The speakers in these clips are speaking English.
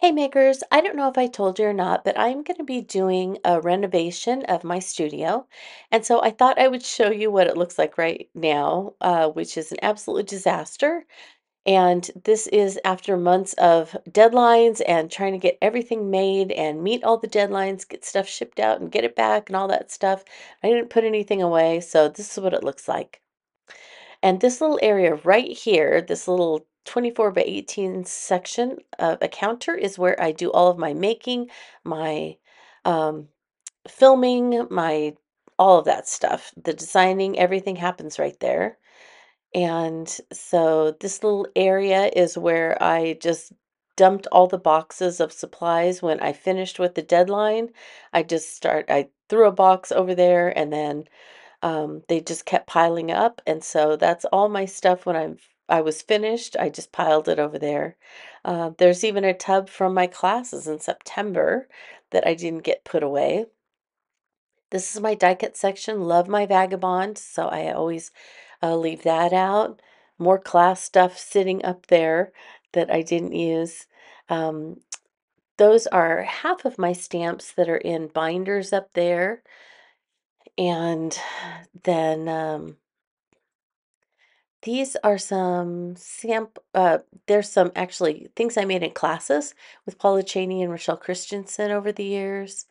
Hey makers, I don't know if I told you or not, but I'm going to be doing a renovation of my studio. And so I thought I would show you what it looks like right now, which is an absolute disaster. And this is after months of deadlines and trying to get everything made and meet all the deadlines, get stuff shipped out and get it back and all that stuff. I didn't put anything away, so this is what it looks like. And this little area right here, this little 24 by 18 section of a counter is where I do all of my making, my um, filming, my all of that stuff. The designing, everything happens right there. And so this little area is where I just dumped all the boxes of supplies when I finished with the deadline. I threw a box over there and then they just kept piling up, and so that's all my stuff when I was finished. I just piled it over there. There's even a tub from my classes in September that I didn't get put away. This is my die cut section. Love my vagabond, so I always leave that out. More class stuff sitting up there that I didn't use. Um, those are half of my stamps that are in binders up there, and then. These are there's some actually things I made in classes with Paula Cheney and Rochelle Christensen over the years.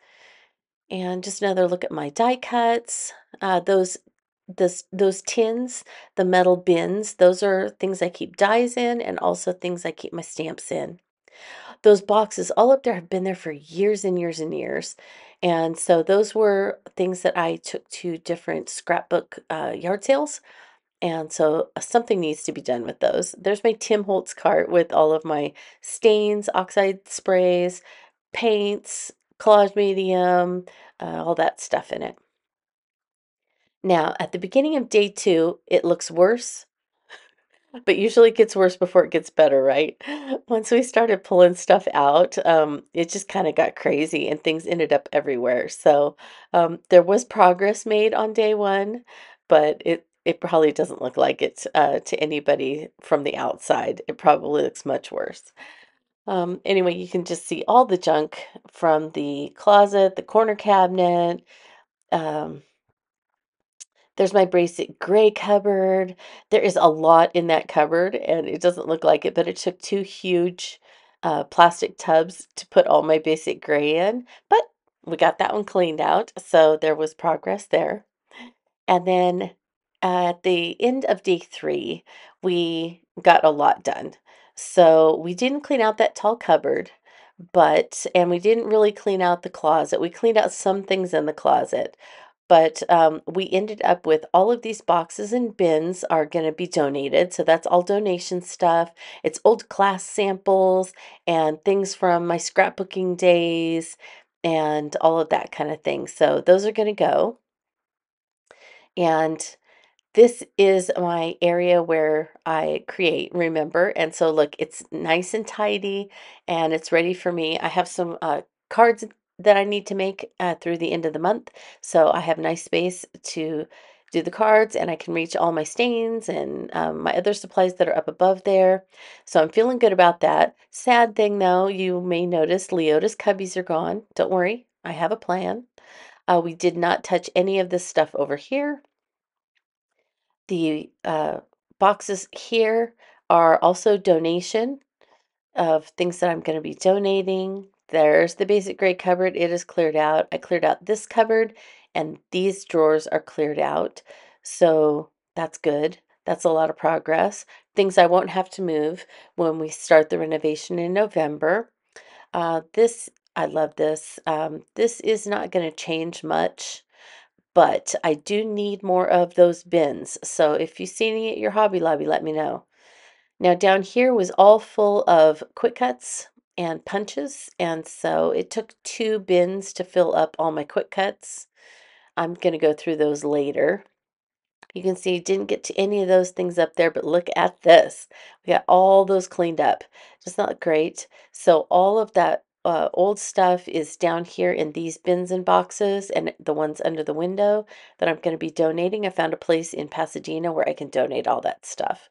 And just another look at my die cuts. Those tins, the metal bins, those are things I keep dies in and also things I keep my stamps in. Those boxes all up there have been there for years and years and years. And so those were things that I took to different scrapbook yard sales, and so something needs to be done with those. There's my Tim Holtz cart with all of my stains, oxide sprays, paints, collage medium, all that stuff in it. Now, at the beginning of day two, it looks worse, but usually it gets worse before it gets better, right? Once we started pulling stuff out, it just kind of got crazy and things ended up everywhere. So there was progress made on day one, but it probably doesn't look like it to anybody from the outside. It probably looks much worse. Anyway, you can just see all the junk from the closet, the corner cabinet. Um, there's my basic gray cupboard. There is a lot in that cupboard, and it doesn't look like it, but it took two huge plastic tubs to put all my basic gray in. But we got that one cleaned out, so there was progress there. And then at the end of day three, we got a lot done. So we didn't clean out that tall cupboard, and we didn't really clean out the closet. We cleaned out some things in the closet, but we ended up with all of these boxes and bins are going to be donated. So that's all donation stuff. It's old class samples and things from my scrapbooking days and all of that kind of thing. So those are going to go. And this is my area where I create, remember? And so look, it's nice and tidy and it's ready for me. I have some cards that I need to make through the end of the month. So I have nice space to do the cards and I can reach all my stains and my other supplies that are up above there. So I'm feeling good about that. Sad thing though, you may notice Leota's cubbies are gone. Don't worry, I have a plan. We did not touch any of this stuff over here. The boxes here are also donation of things that I'm going to be donating. There's the basic gray cupboard. It is cleared out. I cleared out this cupboard and these drawers are cleared out. So that's good. That's a lot of progress. Things I won't have to move when we start the renovation in November. I love this. This is not going to change much, but I do need more of those bins. So if you see any at your Hobby Lobby, let me know. Now down here was all full of quick cuts and punches, and so it took two bins to fill up all my quick cuts. I'm going to go through those later. You can see didn't get to any of those things up there, but look at this. We got all those cleaned up. Just not great. So all of that old stuff is down here in these bins and boxes and the ones under the window that I'm going to be donating. I found a place in Pasadena where I can donate all that stuff.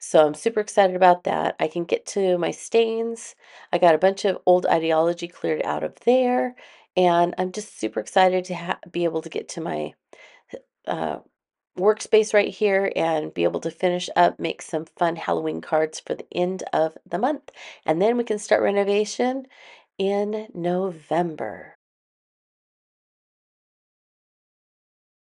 So I'm super excited about that. I can get to my stains. I got a bunch of old ideology cleared out of there. And I'm just super excited to be able to get to my uh, workspace right here and be able to finish up, make some fun Halloween cards for the end of the month. And then we can start renovation in November.